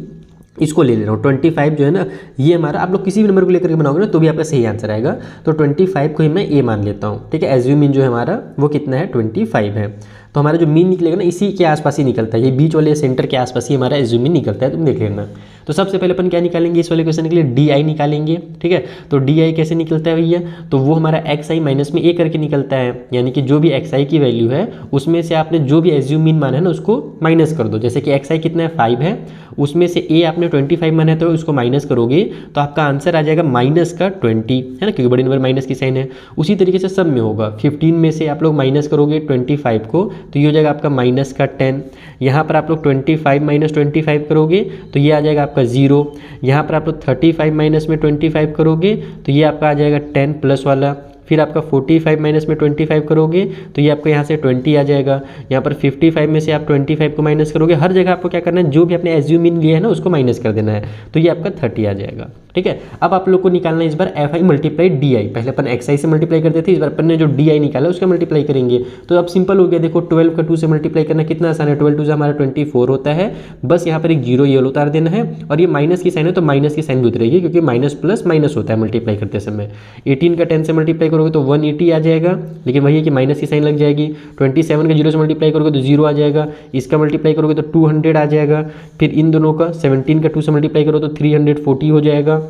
इसको ले रहा हूँ 25 जो है ना, ये हमारा, आप लोग किसी भी नंबर को लेकर के बनाओगे ना तो भी आपका सही आंसर आएगा। तो 25 को ही मैं ए मान लेता हूँ। ठीक है, एज्यूम मीन जो है हमारा वो कितना है, 25 है। तो हमारा जो मीन निकलेगा ना इसी के आसपास ही निकलता है, ये बीच वाले सेंटर के आसपास ही हमारा एज्यूम मीन निकलता है, तुम देख लेना। तो सबसे पहले अपन क्या निकालेंगे, इस वाले क्वेश्चन के लिए डी आई निकालेंगे। ठीक है, तो डी आई कैसे निकलता है भैया, तो वो हमारा एक्स आई माइनस में ए करके निकलता है, यानी कि जो भी एक्स आई की वैल्यू है उसमें से आपने जो भी एज्यूम मीन माना है ना उसको माइनस कर दो। जैसे कि एक्स आई कितना है, 5 है, उसमें से ए आपने 25 माना है तो उसको माइनस करोगे तो आपका आंसर आ जाएगा माइनस का 20, है ना, क्योंकि बड़ी नंबर माइनस की साइन है। उसी तरीके से सब में होगा, 15 में से आप लोग माइनस करोगे 25 को तो ये हो जाएगा आपका माइनस का 10। यहाँ पर आप लोग 25 माइनस 25 करोगे तो ये आ जाएगा आपका 0। यहाँ पर आप लोग 35 माइनस में 25 करोगे तो ये आपका आ जाएगा 10 प्लस वाला। फिर आपका 45 माइनस में 25 करोगे तो ये आपको यहाँ से 20 आ जाएगा। यहाँ पर 55 में से आप 25 को माइनस करोगे, हर जगह आपको क्या करना है, जो भी आपने एज्यूम मीन लिया है ना उसको माइनस कर देना है, तो ये आपका 30 आ जाएगा। ठीक है, अब आप लोग को निकालना है इस बार F I multiply D I. पहले अपन एक्स आई से मल्टीप्लाई करते थे, इस बार अपन ने जो डी आई निकाला उसका मल्टीप्लाई करेंगे। तो अब सिंपल हो गया, देखो 12 का 2 से मल्टीप्लाई करना कितना आसान है, 12 2 से हमारा 24 होता है। बस यहाँ पर एक 0 ये उतार देना है, और ये माइनस की साइन है तो माइनस की साइन भी उतरेगी, क्योंकि माइनस प्लस माइनस होता है मल्टीप्लाई करते समय। 18 का 10 से मल्टीप्लाई करोगे तो 180 आ जाएगा, लेकिन वही है कि माइनस की साइन लग जाएगी। 27 का 0 से मल्टीप्लाई करोगे तो 0 आ जाएगा, इसका मल्टीप्लाई करोगे तो 200 आ जाएगा। फिर इन दोनों का 17 का 2 से मल्टीप्लाई करो तो 340 हो जाएगा।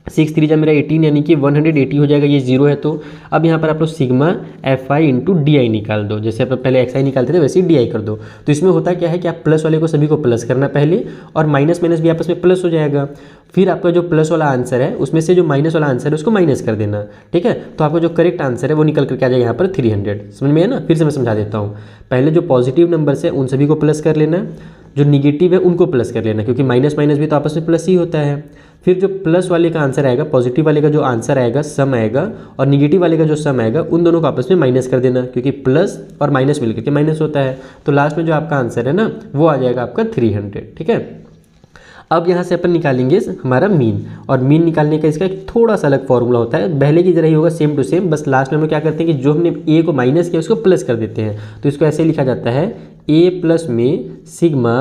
6 3 जा मेरा 18 यानी कि 180 हो जाएगा, ये 0 है। तो अब यहाँ पर आप लोग sigma F I into D I निकाल दो, जैसे आप पहले एक्स आई निकालते थे वैसे ही डी आई कर दो। तो इसमें होता क्या है कि आप प्लस वाले को सभी को प्लस करना पहले, और माइनस माइनस भी आपस में प्लस हो जाएगा। फिर आपका जो प्लस वाला आंसर है उसमें से जो माइनस वाला आंसर है उसको माइनस कर देना। ठीक है, तो आपका जो करेक्ट आंसर है वो निकल करके आ जाएगा यहाँ पर 300। समझ में है ना, फिर से मैं समझा देता हूँ। पहले जो पॉजिटिव नंबर्स है उन सभी को प्लस कर लेना, जो निगेटिव है उनको प्लस कर लेना, क्योंकि माइनस माइनस भी तो आपस में प्लस ही होता है। फिर जो प्लस वाले का आंसर आएगा, पॉजिटिव वाले का जो आंसर आएगा सम आएगा, और निगेटिव वाले का जो सम आएगा उन दोनों को आपस में माइनस कर देना, क्योंकि प्लस और माइनस मिलकर के माइनस होता है। तो लास्ट में जो आपका आंसर है ना वो आ जाएगा आपका 300। ठीक है, अब यहाँ से अपन निकालेंगे हमारा मीन, और मीन निकालने का इसका एक थोड़ा सा अलग फॉर्मूला होता है, पहले की तरह ही होगा सेम टू सेम, बस लास्ट में हम क्या करते हैं कि जो हमने ए को माइनस किया उसको प्लस कर देते हैं। तो इसको ऐसे लिखा जाता है, ए प्लस में sigma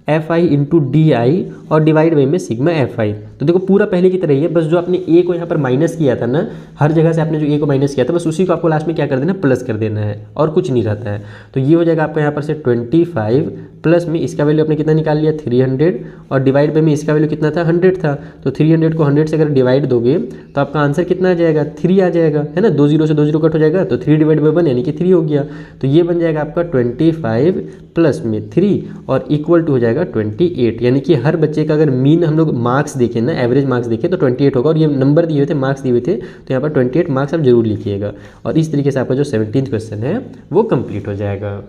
F I into D आई और डिवाइड बाई में सिग्मा एफ आई। तो देखो पूरा पहले की तरह ही है, बस जो आपने ए को यहाँ पर माइनस किया था ना, हर जगह से आपने जो ए को माइनस किया था बस उसी को आपको लास्ट में क्या कर देना, प्लस कर देना है, और कुछ नहीं रहता है। तो ये हो जाएगा आपका यहाँ पर से 25 प्लस में इसका वैल्यू आपने कितना निकाल लिया 300, और डिवाइड बाई में इसका वैल्यू कितना था 100 था। तो 300 को 100 से अगर डिवाइड दोगे तो आपका आंसर कितना आ जाएगा, 3 आ जाएगा, है ना। 2 0 से 2 0 कट हो जाएगा तो 3 डिवाइड बाई 1 यानी कि 3 हो गया। तो ये बन जाएगा आपका 25 प्लस में 3 और इक्वल टू हो जाएगा 28। यानी कि हर बच्चे का अगर मीन हम लोग मार्क्स देखें ना, एवरेज मार्क्स देखें तो 28 होगा, और ये नंबर दिए हुए थे, मार्क्स दिए हुए थे, तो यहाँ पर 28 मार्क्स आप जरूर लिखिएगा। और इस तरीके से आपका जो 17th क्वेश्चन है वो कंप्लीट हो जाएगा।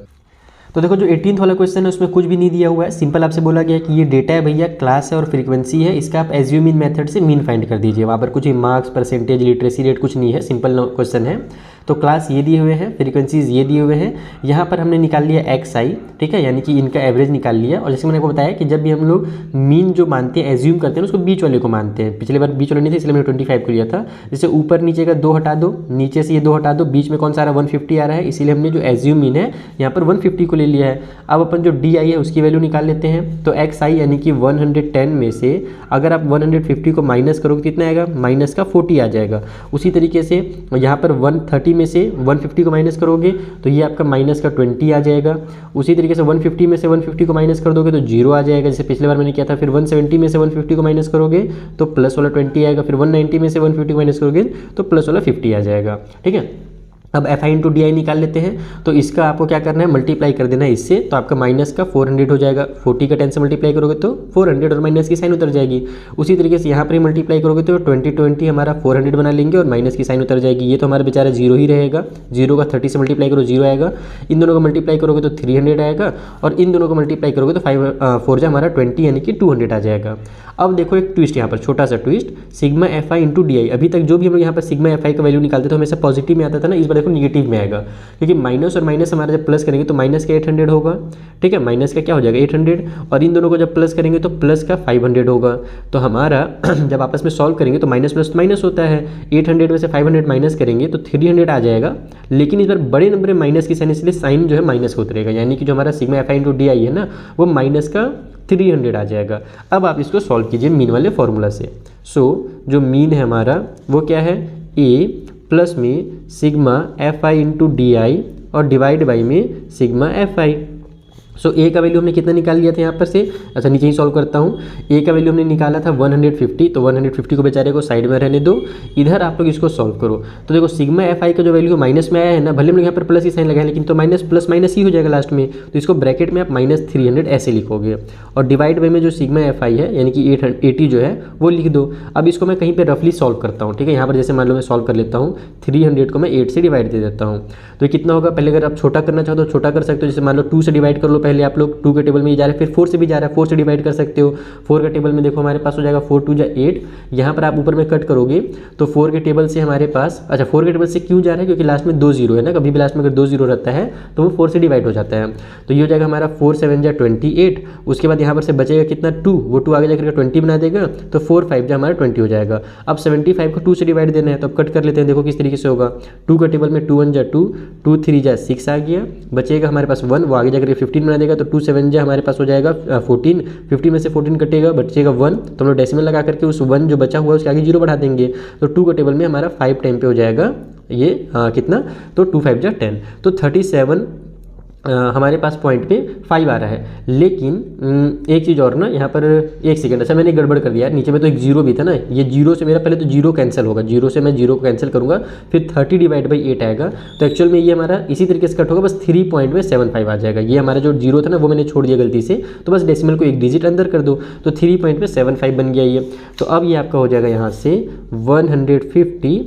तो देखो जो 18th वाला क्वेश्चन है उसमें कुछ भी नहीं दिया हुआ है, सिंपल आपसे बोला गया है कि ये डेटा है भैया, क्लास है और फ्रीक्वेंसी है, इसका आप एज्यूम इन मेथड से मीन फाइंड कर दीजिए। वहाँ पर कुछ भी मार्क्स, परसेंटेज, लिटरेसी रेट कुछ नहीं है, सिंपल क्वेश्चन है। तो क्लास ये दिए हुए हैं, फ्रीक्वेंसीज ये दिए हुए हैं, यहाँ पर हमने निकाल लिया एक्स आई, ठीक है, यानी कि इनका एवरेज निकाल लिया। और जैसे मैंने आपको बताया कि जब भी हम लोग मीन जो मानते हैं, एज्यूम करते हैं, उसको बीच वाले को मानते हैं। पिछले बार बीच वाले नहीं थे इसलिए मैंने 25 को लिया था। जैसे ऊपर नीचे का 2 हटा दो, नीचे से ये 2 हटा दो, बीच में कौन सा आ रहा है 150 आ रहा है, इसीलिए हमने जो एज्यूम मीन है यहाँ पर 150 को ले लिया है। अब अपन जो डी आई है उसकी वैल्यू निकाल लेते हैं। तो एक्स आई यानी कि 110 में से अगर आप 150 को माइनस करोगे कितना आएगा, माइनस का 40 आ जाएगा। उसी तरीके से यहाँ पर 130 में से 150 को माइनस करोगे तो ये आपका माइनस का 20 आ जाएगा। उसी तरीके से 150 में से 150 को माइनस कर दोगे तो 0 आ जाएगा, जैसे पिछले बार मैंने किया था। फिर 170 में से 150 को माइनस करोगे तो प्लस वाला 20 आएगा। फिर 190 में से 150 को माइनस करोगे तो प्लस वाला 50 आ जाएगा, ठीक है। अब F I into D I निकाल लेते हैं। तो इसका आपको क्या करना है, मल्टीप्लाई कर देना है इससे, तो आपका माइनस का 400 हो जाएगा। 40 का 10 से मल्टीप्लाई करोगे तो 400 और माइनस की साइन उतर जाएगी। उसी तरीके से यहाँ पर ही मल्टीप्लाई करोगे तो 20 हमारा 400 बना लेंगे और माइनस की साइन उतर जाएगी। ये तो हमारा बेचारा 0 ही रहेगा। 0 का 30 से मल्टीप्लाई करो 0 आएगा। इन दोनों को मल्टीप्लाई करोगे तो 300 आएगा और इन दोनों को मल्टीप्लाई करोगे तो 4 जा हमारा 20 यानी कि 200 आ जाएगा। अब देखो एक ट्विस्ट यहाँ पर, छोटा सा twist, sigma F I into D आई। अभी तक जो भी हम लोग यहाँ पर सिग्मा एफ आई का वैल्यू निकालते थे हमेशा पॉजिटिव में आता था ना, इस बार देखो निगेटिव में आएगा, क्योंकि माइनस और माइनस हमारा जब प्लस करेंगे तो माइनस का 800 होगा, ठीक है, माइनस का क्या हो जाएगा 800, और इन दोनों को जब प्लस करेंगे तो प्लस का 500 होगा। तो हमारा जब आपस में सॉल्व करेंगे तो माइनस प्लस माइनस होता है, 800 में से 500 माइनस करेंगे तो 300 आ जाएगा। लेकिन इस बार बड़े नंबर में माइनस की साइन, इसलिए साइन जो है माइनस का उतरेगा, यानी कि जो हमारा sigma F I into D आई है ना वो माइनस का 300 आ जाएगा। अब आप इसको सॉल्व कीजिए मीन वाले फॉर्मूला से। सो जो मीन है हमारा वो क्या है, ए प्लस में sigma F I into D आई और डिवाइड बाई में सिग्मा एफ आई। सो ए का वैल्यू हमने कितना निकाल लिया था यहाँ पर से, अच्छा नीचे ही सॉल्व करता हूँ। ए का वैल्यू हमने निकाला था 150, तो 150 को बेचारे को साइड में रहने दो। इधर आप लोग इसको सॉल्व करो तो देखो सिग्मा एफ आई का जो वैल्यू माइनस में आया है ना, भले हम लोग यहाँ पर प्लस ही साइन लगाए लेकिन तो माइनस प्लस माइनस ही हो जाएगा लास्ट में, तो इसको ब्रैकेट में आप -300 ऐसे लिखोगे और डिवाइड बाई में जो सिग्मा एफ आई है यानी कि 80 जो है वो लिख दो। अब इसको मैं कहीं पर रफली सॉल्व करता हूँ, ठीक है। यहाँ पर जैसे मान लो मैं सॉल्व कर लेता हूँ, 300 को मैं 8 से डिवाइड दे देता हूँ तो कितना होगा। पहले अगर आप छोटा करना चाहो तो छोटा कर सकते हो, जैसे मान लो 2 से डिवाइड कर लो पहले आप लोग, 2 के टेबल में ही जा रहा है, फिर 4 से भी जा रहा है, 4 से डिवाइड कर सकते हो। 4 का टेबल में देखो हमारे पास हो जाएगा 4 2 जा 8, यहाँ पर आप ऊपर में कट करोगे तो 4 के टेबल से हमारे पास, अच्छा 4 के टेबल से क्यों जा रहा है, क्योंकि लास्ट में 2 0 है ना, कभी भी लास्ट में अगर 2 0 रहता है तो वो 4 से डिवाइड हो जाता है। तो ये हो जाएगा हमारा 4 7 जा 28। उसके बाद यहाँ पर से बचेगा कितना 2, वो 2 आगे जाकर 20 बना देगा, तो 4 5 जा हमारा 20 हो जाएगा। अब 75 को 2 से डिवाइड देना है तो अब कट कर लेते हैं, देखो किस तरीके से होगा। 2 का टेबल में 2 1 जा 2, 2 3 जा 6 आ गया, बचेगा हमारे पास 1, वो आगे जाकर 15 बना देगा, तो 2 7 जा हमारे पास हो जाएगा 14, 15 में से 14 कटेगा, बचेगा 1, तो हम लोग डेसिमल लगा करके उस 1 जो बचा हुआ है उसके आगे 0 बढ़ा देंगे, तो 2 का टेबल में हमारा 5 टाइम पे हो जाएगा ये कितना, तो 2 5 जा 10, तो 37 हमारे पास पॉइंट पे 5 आ रहा है। लेकिन एक चीज़ और ना यहाँ पर, एक सेकंड, अच्छा मैंने गड़बड़ कर दिया, नीचे में तो एक 0 भी था ना, ये 0 से मेरा पहले तो 0 कैंसिल होगा, 0 से मैं 0 को कैंसिल करूँगा, फिर 30 डिवाइड बाई 8 आएगा, तो एक्चुअल में ये हमारा इसी तरीके से कट होगा, बस 3.75 आ जाएगा। ये हमारा जो 0 था ना वो मैंने छोड़ दिया गलती से, तो बस डेसिमल को एक डिजिट अंदर कर दो, तो 3.75 बन गया ये। तो अब ये आपका हो जाएगा यहाँ से 150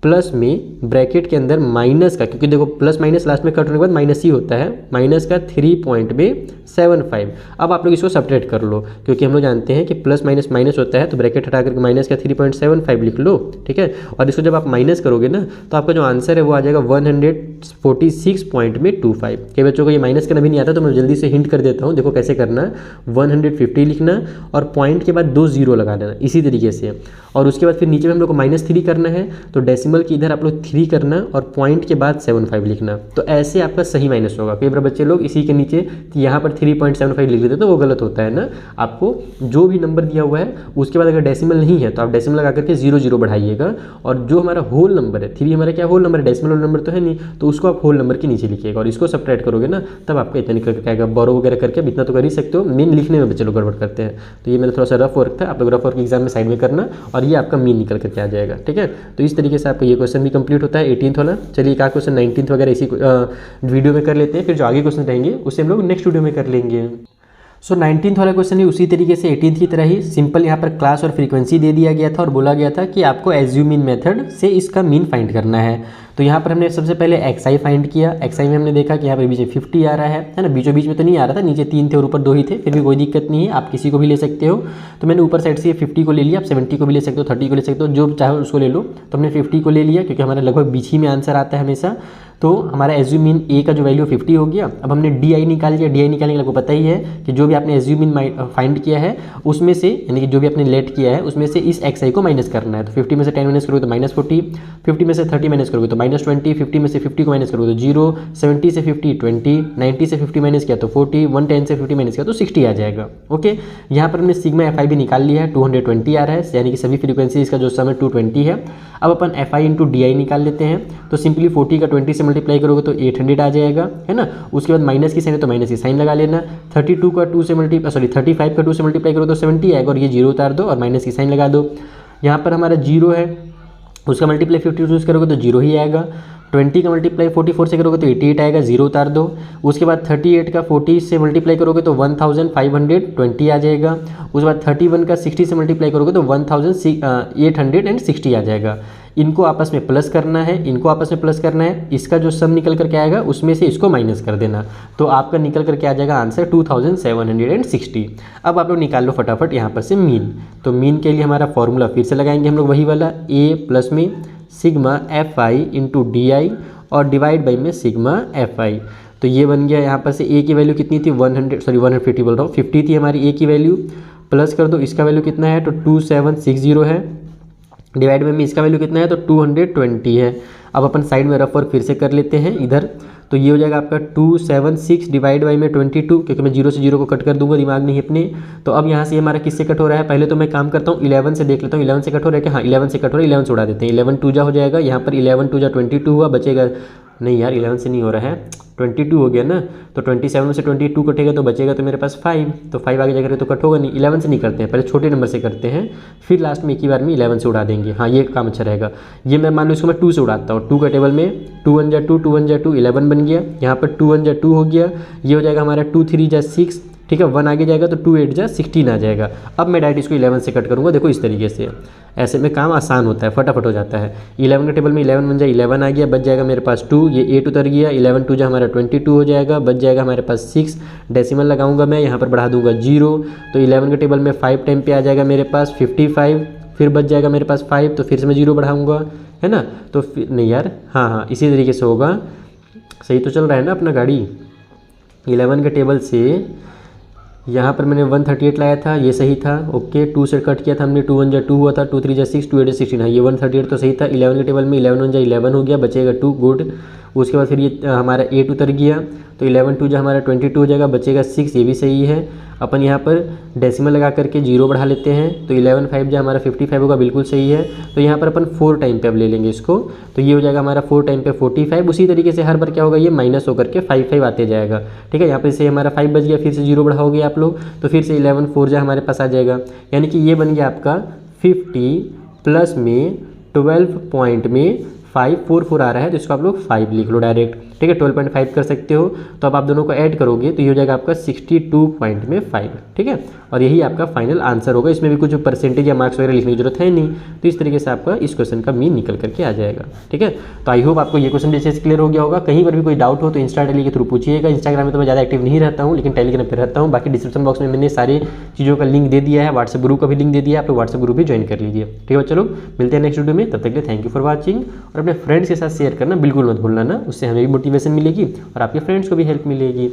प्लस में ब्रैकेट के अंदर माइनस का, क्योंकि देखो प्लस माइनस लास्ट में कट होने के बाद माइनस ही होता है, माइनस का 3.75। अब आप लोग इसको सब्ट्रैक्ट कर लो, क्योंकि हम लोग जानते हैं कि प्लस माइनस माइनस होता है, तो ब्रैकेट हटा करके माइनस का 3.75 लिख लो, ठीक है। और इसको जब आप माइनस करोगे ना तो आपका जो आंसर है वो आ जाएगा 146.25। कई बच्चों को ये माइनस करना भी नहीं आता, तो मैं जल्दी से हिंट कर देता हूँ, देखो कैसे करना है। 150 लिखना और पॉइंट के बाद 2 0 लगा देना इसी तरीके से, और उसके बाद फिर नीचे में हम लोग को -3 करना है, तो डेसिमल की इधर आप लोग 3 करना और पॉइंट के बाद 75 लिखना, तो ऐसे आपका सही माइनस होगा। कई बार बच्चे लोग इसी के नीचे यहाँ पर 3.75 लिख देते हैं तो वो गलत होता है ना। आपको जो भी नंबर दिया हुआ है उसके बाद अगर डेसिमल नहीं है तो आप डेसिमल लगा करके 0 0 बढ़ाइएगा, और जो हमारा होल नंबर है 3 हमारा क्या होल नंबर है, डेसिमल नंबर तो है नहीं, तो उसको आप होल नंबर के नीचे लिखिएगा और इसको सब्ट्रैक्ट करोगे ना तब आपका इतना निकल के आएगा। बोरो वगैरह करके अब इतना तो कर ही सकते हो, मेन लिखने में बच्चे लोग गड़बड़ करते हैं, तो ये मेरा थोड़ा सा रफ वर्क था, आप लोग रफ वर्क एग्जाम में साइड में करना और ये आपका मीन निकल करके आ जाएगा, ठीक है। तो इस तरीके से आपका ये क्वेश्चन भी कंप्लीट होता है 18th वाला। चलिए एक क्वेश्चन 19th वगैरह इसी वीडियो में कर लेते हैं, फिर जो आगे क्वेश्चन रहेंगे उससे हम लोग नेक्स्ट वीडियो में कर लेंगे। सो 19th वाला क्वेश्चन है उसी तरीके से 18th की तरह ही सिंपल यहाँ पर क्लास और फ्रीक्वेंसी दे दिया गया था और बोला गया था कि आपको एज्यूम मीन मेथड से इसका मीन फाइंड करना है। तो यहाँ पर हमने सबसे पहले एक्स फाइंड किया। एक्स में हमने देखा कि यहाँ पर बीच में 50 आ रहा है ना, बीचों बीच में तो नहीं आ रहा था, नीचे 3 थे और ऊपर 2 ही थे, फिर भी कोई दिक्कत नहीं है, आप किसी को भी ले सकते हो। तो मैंने ऊपर साइड से 50 को ले लिया, आप 70 को भी ले सकते हो, 30 को ले सकते हो, जो चाहे उसको ले लो। तो हमने 50 को ले लिया क्योंकि हमारे लगभग बीच ही में आंसर आता है हमेशा। तो हमारा एज्यूम मीन ए का जो वैल्यू 50 हो गया। अब हमने डी आई निकाल लिया। डी आई निकालने के आपको पता ही है कि जो भी आपने एज्यूम मीन फाइंड किया है उसमें से, यानी कि जो भी आपने लेट किया है उसमें से इस एक्स आई को माइनस करना है। तो 50 में से 10 माइनस करोगे तो -40, 50 में से 30 माइनस करोगे तो -20, 50 में से 50 को माइनस करोगे तो 0, 70 से 50 20, 90 से 50 माइनस किया तो 40, 110 से 50 माइनस किया तो 60 आ जाएगा। ओके, यहाँ पर हमने सिग्मा एफ आई भी निकाल लिया है, 220 आ रहा है, यानी कि सभी फ्रीक्वेंसी इसका जो सम है 220 है। अब अपन F I into D I निकाल लेते हैं। तो सिंपली 40 का 20 से मल्टीप्लाई करोगे तो 800 आ जाएगा, है ना। उसके बाद माइनस की साइन है तो माइनस की साइन लगा लेना। 35 का 2 से मल्टीप्लाई करो तो 70 आएगा और ये 0 उतार दो और माइनस की साइन लगा दो। यहाँ पर हमारा 0 है, उसका मल्टीप्लाई 52 से करोगे तो 0 ही आएगा। 20 का मल्टीप्लाई 44 से करोगे तो 88 आएगा, 0 उतार दो। उसके बाद 38 का 40 से मल्टीप्लाई करोगे तो 1520 आ जाएगा। उसके बाद 31 का 60 से मल्टीप्लाई करोगे तो 1860 आ जाएगा। इनको आपस में प्लस करना है, इनको आपस में प्लस करना है, इसका जो सम निकल करके आएगा उसमें से इसको माइनस कर देना। तो आपका निकल करके आ जाएगा आंसर 2760। अब आप लोग निकाल लो फटाफट यहाँ पर से मीन। तो मीन के लिए हमारा फॉर्मूला फिर से लगाएंगे हम लोग वही वाला, ए प्लस में sigma F I into D आई और डिवाइड बाई में सिग्मा एफ आई। तो ये बन गया यहाँ पर से ए की वैल्यू कितनी थी 150 बोल रहा हूँ, 50 थी हमारी ए की वैल्यू। प्लस कर दो, इसका वैल्यू कितना है तो 2760 है, डिवाइड में इसका वैल्यू कितना है तो 220 है। अब अपन साइड में रफ वर्क फिर से कर लेते हैं इधर। तो ये हो जाएगा आपका 276 डिवाइड बाई में 22, क्योंकि मैं 0 से 0 को कट कर दूंगा दिमाग नहीं अपने। तो अब यहाँ से हमारा किससे कट हो रहा है, पहले तो मैं काम करता हूँ 11 से देख लेता हूँ 11 से कट हो रहा है क्या। हाँ 11 से कट हो रहा है, 11 से उड़ा देते हैं, 11 2 जा हो जाएगा। यहाँ पर 11 2 जा 22 हुआ, बचेगा नहीं यार 11 से नहीं हो रहा है, 22 हो गया ना। तो 27 में से 22 कटेगा तो बचेगा तो मेरे पास 5, तो 5 आगे जाकर तो कट होगा नहीं। 11 से नहीं करते हैं, पहले छोटे नंबर से करते हैं, फिर लास्ट में एक ही बार में 11 से उड़ा देंगे। हाँ ये काम अच्छा रहेगा। ये मैं मान लो इसको मैं 2 से उड़ाता हूँ। 2 का टेबल में 2 1 जा 2, 2 1 जा 2, 11 बन गया। यहाँ पर 2 1 जा 2 हो गया, ये हो जाएगा हमारा 2 3 जा 6, ठीक है। 1 आगे जाएगा तो 2 8 जा 16 आ जाएगा। अब मैं डायरेक्ट इसको 11 से कट करूँगा, देखो इस तरीके से, ऐसे में काम आसान होता है, फटाफट हो जाता है। 11 के टेबल में 11 बन जाए, 11 आ गया, बच जाएगा मेरे पास 2, ये 8 उतर गया, 11 2 जा हमारा 22 हो जाएगा, बच जाएगा हमारे पास 6, डेसिमल लगाऊंगा मैं, यहाँ पर बढ़ा दूंगा 0। तो 11 के टेबल में 5 टाइम पे आ जाएगा मेरे पास 55, फिर बच जाएगा मेरे पास 5, तो फिर से मैं 0 बढ़ाऊँगा, है ना। तो फिर नहीं यार, हाँ इसी तरीके से होगा, सही तो चल रहा है ना अपना गाड़ी। 11 के टेबल से यहाँ पर मैंने 138 लाया था, ये सही था, ओके। 2 से कट किया था हमने, 2 1 जा 2 हुआ था, 2 3 जा 6, 2 8 जा 16, हाँ ये 138 तो सही था। 11 के टेबल में 11 1 जा 11 हो गया, बचेगा 2, गुड। उसके बाद फिर ये हमारा 8 उतर गया, तो 11 2 जा हमारा 22 हो जाएगा, बचेगा 6, ये भी सही है। अपन यहाँ पर डेसिमल लगा करके 0 बढ़ा लेते हैं, तो 11 5 जा हमारा 55 होगा, बिल्कुल सही है। तो यहाँ पर अपन 4 टाइम पे अब ले लेंगे इसको, तो ये हो जाएगा हमारा 4 टाइम पे 45। उसी तरीके से हर बार क्या होगा, ये माइनस होकर के 5 5 आते जाएगा, ठीक है। यहाँ पर से हमारा 5 बच गया, फिर से 0 बढ़ाओगे आप लोग, तो फिर से 11 4 जा हमारे पास आ जाएगा, यानी कि ये बन गया आपका 50 प्लस में 12 पॉइंट में 544 आ रहा है, तो इसको आप लोग 5 लिख लो डायरेक्ट, ठीक है। 12.5 कर सकते हो। तो अब आप दोनों को ऐड करोगे तो ये हो जाएगा आपका 62 पॉइंट में 5, ठीक है। और यही आपका फाइनल आंसर होगा, इसमें भी कुछ परसेंटेज या मार्क्स वगैरह लिखने की जरूरत है नहीं। तो इस तरीके से आपका इस क्वेश्चन का मीन निकल करके आ जाएगा, ठीक है। तो आई होप आपको ये क्वेश्चन भी अच्छे से क्लियर हो गया होगा। कहीं पर भी कोई डाउट हो तो इंस्टा डेली के थ्रू पूछिएगा। इंस्टाग्राम में तो मैं ज़्यादा एक्टिव नहीं रहता हूँ, लेकिन टेलीग्राम पर रहता हूँ। बाकी डिस्क्रिप्शन बॉक्स में मैंने सारी चीज़ों का लिंक दे दिया है, व्हाट्सएप ग्रुप का भी लिंक दे दिया है, आप लोग व्हाट्सएप ग्रुप भी ज्वाइन कर लीजिए, ठीक है। चलो मिलते हैं नेक्स्ट वीडियो में, तब तक के लिए थैंक यू फॉर वॉचिंग। और अपने फ्रेंड्स के साथ शेयर करना बिल्कुल मत भूलना ना, उससे हमें भी मोटिवेशन मिलेगी और आपके फ्रेंड्स को भी हेल्प मिलेगी।